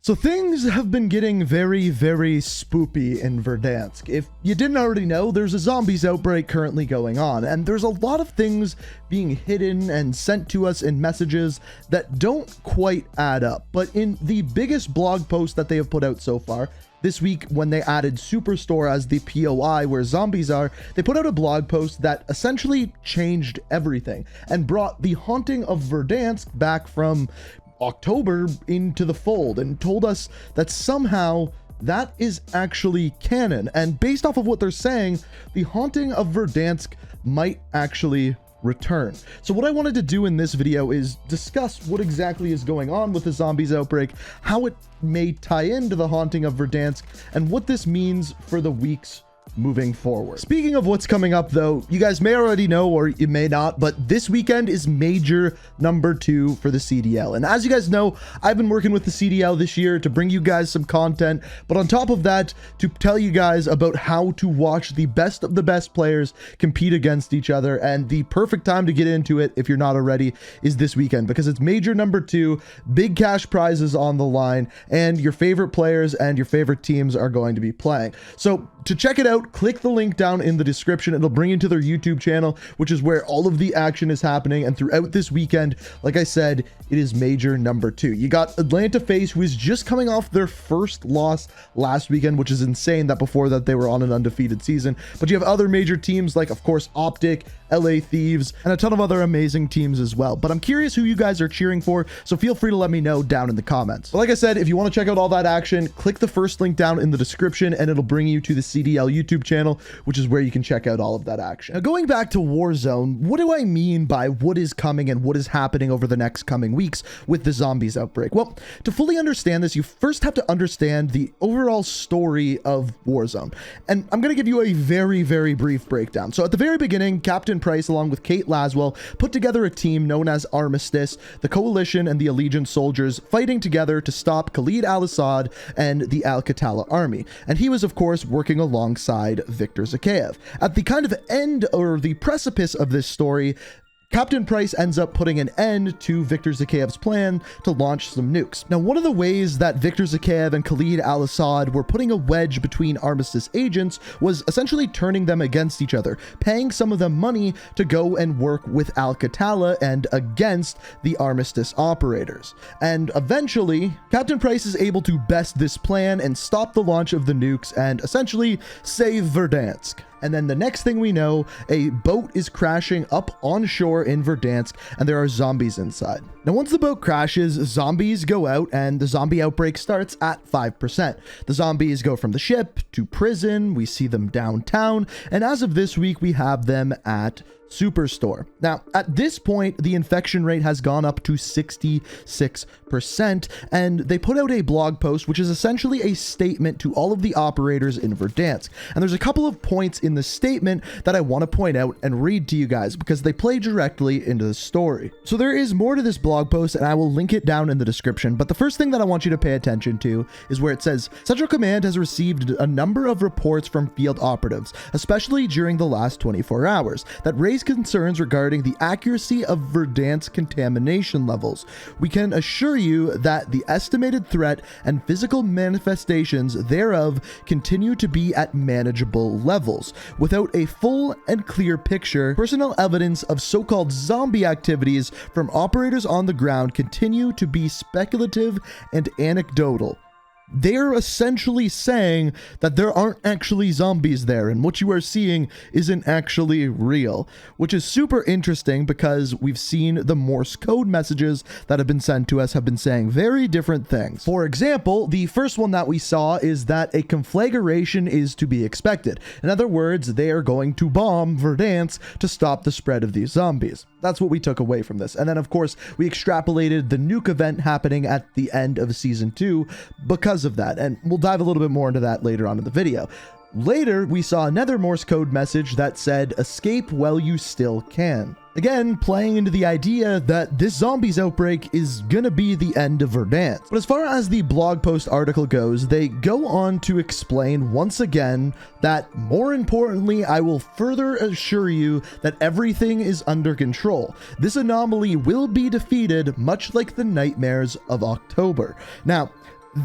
So things have been getting very, very spoopy in Verdansk. If you didn't already know, there's a zombies outbreak currently going on, and there's a lot of things being hidden and sent to us in messages that don't quite add up. But in the biggest blog post that they have put out so far, this week when they added Superstore as the POI where zombies are, they put out a blog post that essentially changed everything and brought the haunting of Verdansk back from October into the fold and told us that somehow that is actually canon. And based off of what they're saying, the haunting of Verdansk might actually return. So what I wanted to do in this video is discuss what exactly is going on with the zombies outbreak, how it may tie into the haunting of Verdansk, and what this means for the weeks moving forward. Speaking of what's coming up though, you guys may already know or you may not, but this weekend is major number 2 for the CDL. And as you guys know, I've been working with the CDL this year to bring you guys some content, but on top of that, to tell you guys about how to watch the best of the best players compete against each other. And the perfect time to get into it, if you're not already, is this weekend, because it's major number 2, big cash prizes on the line, and your favorite players and your favorite teams are going to be playing. So to check it out, click the link down in the description. It'll bring you to their YouTube channel, which is where all of the action is happening. And throughout this weekend, like I said, it is major number 2. You got Atlanta Face, who is just coming off their first loss last weekend, which is insane that before that they were on an undefeated season. But you have other major teams like, of course, Optic, LA Thieves, and a ton of other amazing teams as well. But I'm curious who you guys are cheering for, so feel free to let me know down in the comments. But like I said, if you want to check out all that action, click the first link down in the description and it'll bring you to the CDL YouTube channel, which is where you can check out all of that action. Now, going back to Warzone, what do I mean by what is coming and what is happening over the next coming weeks with the zombies outbreak? Well, to fully understand this, you first have to understand the overall story of Warzone. And I'm going to give you a very, very brief breakdown. So at the very beginning, Captain Price, along with Kate Laswell, put together a team known as Armistice, the Coalition and the Allegiance soldiers fighting together to stop Khalid al-Assad and the Al-Qatala army. And he was, of course, working alongside Victor Zakhaev. At the kind of end or the precipice of this story, Captain Price ends up putting an end to Victor Zakhaev's plan to launch some nukes. Now, one of the ways that Victor Zakhaev and Khalid al-Assad were putting a wedge between Armistice agents was essentially turning them against each other, paying some of them money to go and work with Al-Qatala and against the Armistice operators. And eventually, Captain Price is able to best this plan and stop the launch of the nukes and essentially save Verdansk. And then the next thing we know, a boat is crashing up on shore in Verdansk and there are zombies inside. Now, once the boat crashes, zombies go out and the zombie outbreak starts at 5%. The zombies go from the ship to prison, we see them downtown, and as of this week, we have them at Superstore. Now, at this point, the infection rate has gone up to 66%, and they put out a blog post, which is essentially a statement to all of the operators in Verdansk. And there's a couple of points in the statement that I want to point out and read to you guys because they play directly into the story. So there is more to this blog post, and I will link it down in the description. But the first thing that I want you to pay attention to is where it says, Central Command has received a number of reports from field operatives, especially during the last 24 hours, that raise concerns regarding the accuracy of Verdansk contamination levels. We can assure you that the estimated threat and physical manifestations thereof continue to be at manageable levels. Without a full and clear picture, personnel evidence of so-called zombie activities from operators on the ground continue to be speculative and anecdotal. They're essentially saying that there aren't actually zombies there and what you are seeing isn't actually real, which is super interesting because we've seen the Morse code messages that have been sent to us have been saying very different things. For example, the first one that we saw is that a conflagration is to be expected. In other words, they are going to bomb Verdansk to stop the spread of these zombies. That's what we took away from this. And then, of course, we extrapolated the Nuke event happening at the end of season 2 because of that. And we'll dive a little bit more into that later on in the video. Later, we saw another Morse code message that said, escape while you still can. Again, playing into the idea that this zombies outbreak is gonna be the end of Verdansk. But as far as the blog post article goes, they go on to explain once again that, more importantly, I will further assure you that everything is under control. This anomaly will be defeated, much like the nightmares of October. Now,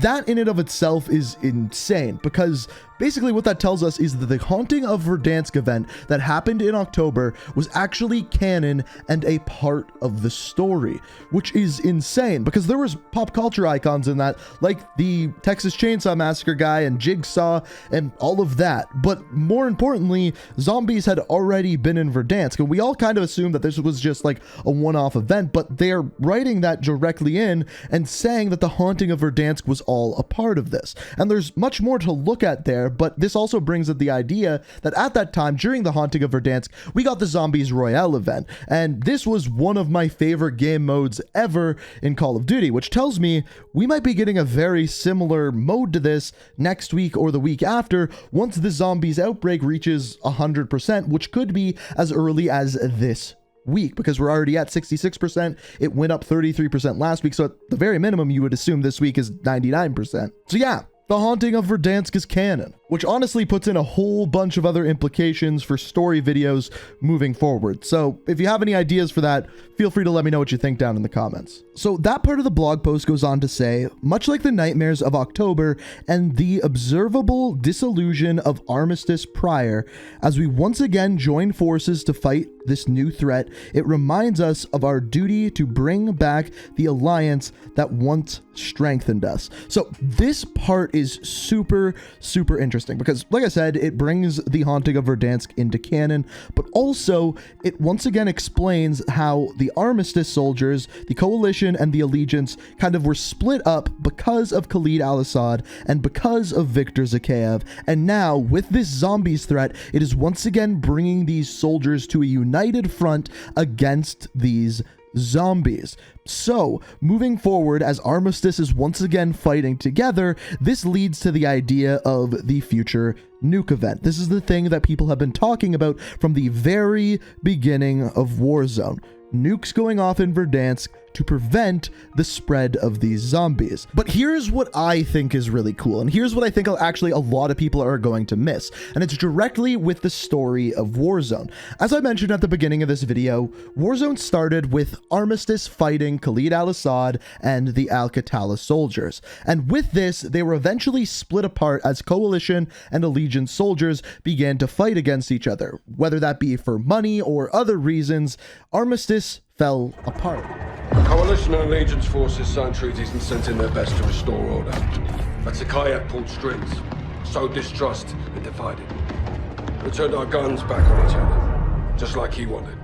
that in and of itself is insane, because basically what that tells us is that the Haunting of Verdansk event that happened in October was actually canon and a part of the story, which is insane because there was pop culture icons in that, like the Texas Chainsaw Massacre guy and Jigsaw and all of that. But more importantly, zombies had already been in Verdansk, and we all kind of assumed that this was just like a one-off event, but they're writing that directly in and saying that the Haunting of Verdansk was all a part of this. And there's much more to look at there, but this also brings up the idea that at that time, during the Haunting of Verdansk, we got the Zombies Royale event, and this was one of my favorite game modes ever in Call of Duty, which tells me we might be getting a very similar mode to this next week or the week after, once the Zombies Outbreak reaches 100%, which could be as early as this week, because we're already at 66%. It went up 33% last week, so at the very minimum you would assume this week is 99%. So yeah, the Haunting of Verdansk is canon, which honestly puts in a whole bunch of other implications for story videos moving forward. So if you have any ideas for that, feel free to let me know what you think down in the comments. So that part of the blog post goes on to say, much like the nightmares of October and the observable disillusion of Armistice prior, as we once again join forces to fight this new threat, it reminds us of our duty to bring back the alliance that once strengthened us. So this part is super interesting because, like I said, it brings the Haunting of Verdansk into canon, but also it once again explains how the Armistice soldiers, the Coalition, and the Allegiance kind of were split up because of Khalid al-Assad and because of Viktor Zakhaev, and now with this zombies threat, it is once again bringing these soldiers to a united front against these zombies. So, moving forward, as Armistice is once again fighting together, this leads to the idea of the future Nuke event. This is the thing that people have been talking about from the very beginning of Warzone. Nukes going off in Verdansk to prevent the spread of these zombies. But here's what I think is really cool, and here's what I think actually a lot of people are going to miss, and it's directly with the story of Warzone. As I mentioned at the beginning of this video, Warzone started with Armistice fighting Khalid al-Assad and the Al-Qatala soldiers, and with this, they were eventually split apart as Coalition and Allegiance soldiers began to fight against each other. Whether that be for money or other reasons, Armistice fell apart. Coalition and Allegiance forces signed treaties and sent in their best to restore order. But Zakhaev pulled strings, sowed distrust and divided. We turned our guns back on each other, just like he wanted.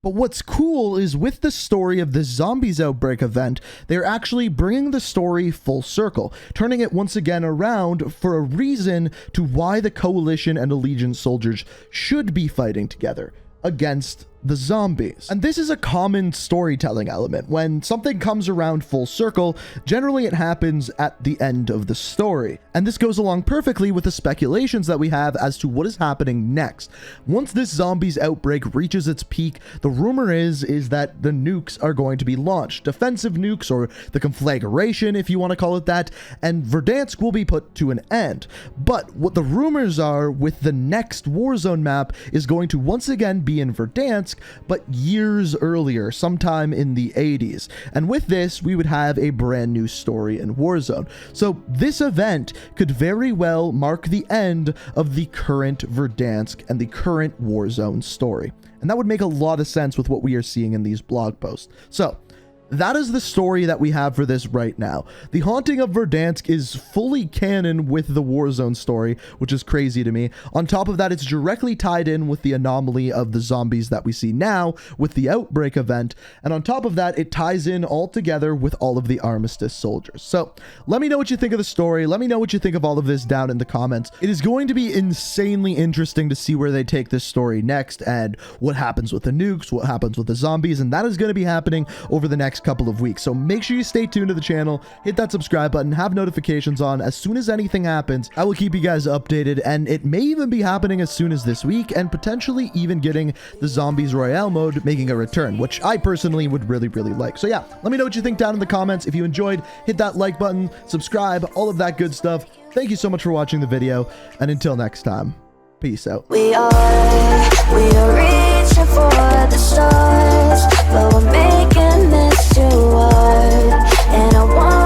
But what's cool is with the story of the Zombies Outbreak event, they're actually bringing the story full circle, turning it once again around for a reason to why the Coalition and Allegiance soldiers should be fighting together against the zombies. And this is a common storytelling element. When something comes around full circle, generally it happens at the end of the story. And this goes along perfectly with the speculations that we have as to what is happening next. Once this zombies outbreak reaches its peak, the rumor is that the nukes are going to be launched. Defensive nukes, or the conflagration if you want to call it that, and Verdansk will be put to an end. But what the rumors are with the next Warzone map is going to once again be in Verdansk, but years earlier, sometime in the 80s. And with this, we would have a brand new story in Warzone. So this event could very well mark the end of the current Verdansk and the current Warzone story. And that would make a lot of sense with what we are seeing in these blog posts. So that is the story that we have for this right now. The Haunting of Verdansk is fully canon with the Warzone story, which is crazy to me. On top of that, it's directly tied in with the anomaly of the zombies that we see now with the Outbreak event. And on top of that, it ties in all together with all of the Armistice soldiers. So let me know what you think of the story. Let me know what you think of all of this down in the comments. It is going to be insanely interesting to see where they take this story next and what happens with the nukes, what happens with the zombies, and that is going to be happening over the next couple of weeks. So make sure you stay tuned to the channel, hit that subscribe button, have notifications on. As soon as anything happens, I will keep you guys updated, and it may even be happening as soon as this week, and potentially even getting the Zombies Royale mode making a return, which I personally would really like. So yeah, let me know what you think down in the comments. If you enjoyed, hit that like button, subscribe, all of that good stuff. Thank you so much for watching the video, and until next time, peace out. We are reaching for the stars, but we're making this too hard, and I want